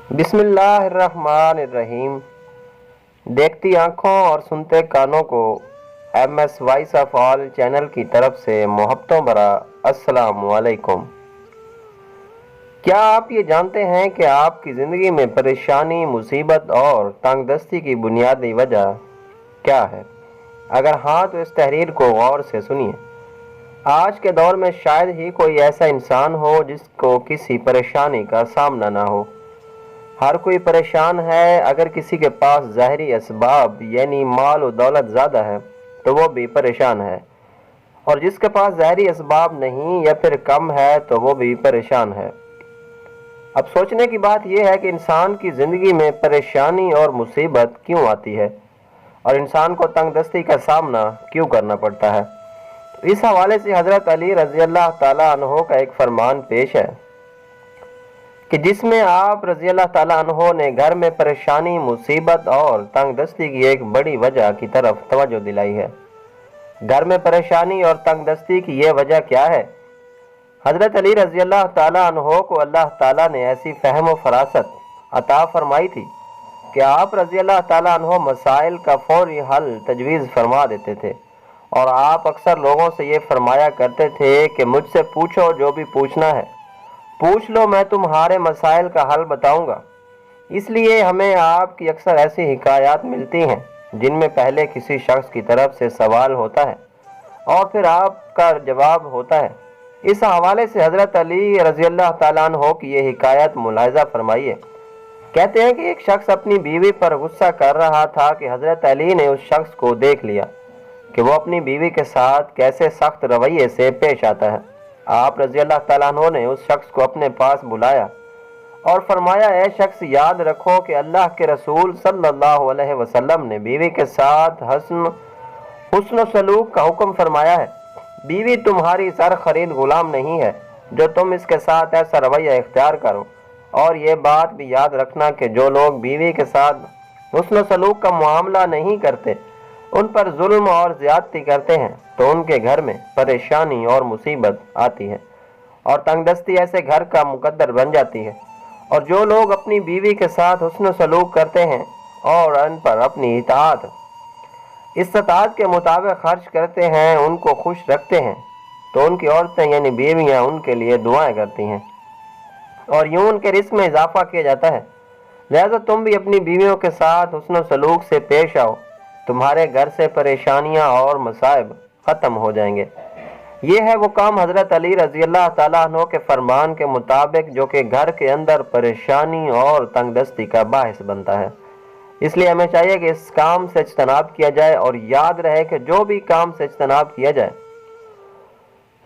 بسم اللہ الرحمن الرحیم۔ دیکھتی آنکھوں اور سنتے کانوں کو M S voice of all channel کی طرف سے محبتوں بھرا السلام علیکم۔ کیا آپ یہ جانتے ہیں کہ آپ کی زندگی میں پریشانی، مصیبت اور تنگ دستی کی بنیادی وجہ کیا ہے؟ اگر ہاں تو اس تحریر کو غور سے سنیے۔ آج کے دور میں شاید ہی کوئی ایسا انسان ہو جس کو کسی پریشانی کا سامنا نہ ہو۔ ہر کوئی پریشان ہے۔ اگر کسی کے پاس ظاہری اسباب یعنی مال و دولت زیادہ ہے تو وہ بھی پریشان ہے، اور جس کے پاس ظاہری اسباب نہیں یا پھر کم ہے تو وہ بھی پریشان ہے۔ اب سوچنے کی بات یہ ہے کہ انسان کی زندگی میں پریشانی اور مصیبت کیوں آتی ہے، اور انسان کو تنگ دستی کا سامنا کیوں کرنا پڑتا ہے۔ اس حوالے سے حضرت علی رضی اللہ تعالیٰ عنہ کا ایک فرمان پیش ہے کہ جس میں آپ رضی اللہ تعالیٰ عنہ نے گھر میں پریشانی، مصیبت اور تنگ دستی کی ایک بڑی وجہ کی طرف توجہ دلائی ہے۔ گھر میں پریشانی اور تنگ دستی کی یہ وجہ کیا ہے؟ حضرت علی رضی اللہ تعالیٰ عنہ کو اللہ تعالیٰ نے ایسی فہم و فراست عطا فرمائی تھی کہ آپ رضی اللہ تعالیٰ عنہ مسائل کا فوری حل تجویز فرما دیتے تھے، اور آپ اکثر لوگوں سے یہ فرمایا کرتے تھے کہ مجھ سے پوچھو جو بھی پوچھنا ہے، پوچھ لو، میں تمہارے مسائل کا حل بتاؤں گا۔ اس لیے ہمیں آپ کی اکثر ایسی حکایات ملتی ہیں جن میں پہلے کسی شخص کی طرف سے سوال ہوتا ہے اور پھر آپ کا جواب ہوتا ہے۔ اس حوالے سے حضرت علی رضی اللہ تعالیٰ عنہ کی یہ حکایت ملاحظہ فرمائیے۔ کہتے ہیں کہ ایک شخص اپنی بیوی پر غصہ کر رہا تھا کہ حضرت علی نے اس شخص کو دیکھ لیا کہ وہ اپنی بیوی کے ساتھ کیسے سخت رویے سے پیش آتا ہے۔ آپ رضی اللہ تعالیٰ عنہ نے اس شخص کو اپنے پاس بلایا اور فرمایا، اے شخص، یاد رکھو کہ اللہ کے رسول صلی اللہ علیہ وسلم نے بیوی کے ساتھ حسن و سلوک کا حکم فرمایا ہے۔ بیوی تمہاری زر خرید غلام نہیں ہے جو تم اس کے ساتھ ایسا رویہ اختیار کرو، اور یہ بات بھی یاد رکھنا کہ جو لوگ بیوی کے ساتھ حسن و سلوک کا معاملہ نہیں کرتے، ان پر ظلم اور زیادتی کرتے ہیں، تو ان کے گھر میں پریشانی اور مصیبت آتی ہے، اور تنگ دستی ایسے گھر کا مقدر بن جاتی ہے۔ اور جو لوگ اپنی بیوی کے ساتھ حسن و سلوک کرتے ہیں اور ان پر اپنی استطاعت کے مطابق خرچ کرتے ہیں، ان کو خوش رکھتے ہیں، تو ان کی عورتیں یعنی بیویاں ان کے لیے دعائیں کرتی ہیں، اور یوں ان کے رزق میں اضافہ کیا جاتا ہے۔ لہذا تم بھی اپنی بیویوں کے ساتھ حسن و سلوک سے پیش آؤ، تمہارے گھر سے پریشانیاں اور مصائب ختم ہو جائیں گے۔ یہ ہے وہ کام حضرت علی رضی اللہ تعالیٰ عنہ کے فرمان کے مطابق جو کہ گھر کے اندر پریشانی اور تنگ دستی کا باعث بنتا ہے۔ اس لیے ہمیں چاہیے کہ اس کام سے اجتناب کیا جائے، اور یاد رہے کہ جو بھی کام سے اجتناب کیا جائے،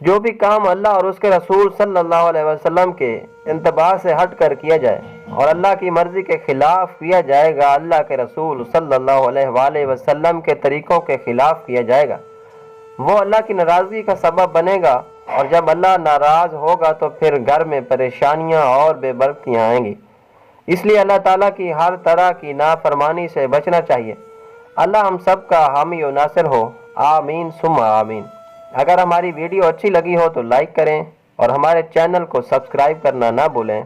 جو بھی کام اللہ اور اس کے رسول صلی اللہ علیہ وسلم کے انتباہ سے ہٹ کر کیا جائے اور اللہ کی مرضی کے خلاف کیا جائے گا، اللہ کے رسول صلی اللہ علیہ وآلہ وسلم کے طریقوں کے خلاف کیا جائے گا، وہ اللہ کی ناراضگی کا سبب بنے گا، اور جب اللہ ناراض ہوگا تو پھر گھر میں پریشانیاں اور بے برکتیاں آئیں گی۔ اس لیے اللہ تعالیٰ کی ہر طرح کی نافرمانی سے بچنا چاہیے۔ اللہ ہم سب کا حامی و ناصر ہو، آمین ثم آمین۔ اگر ہماری ویڈیو اچھی لگی ہو تو لائک کریں اور ہمارے چینل کو سبسکرائب کرنا نہ بھولیں۔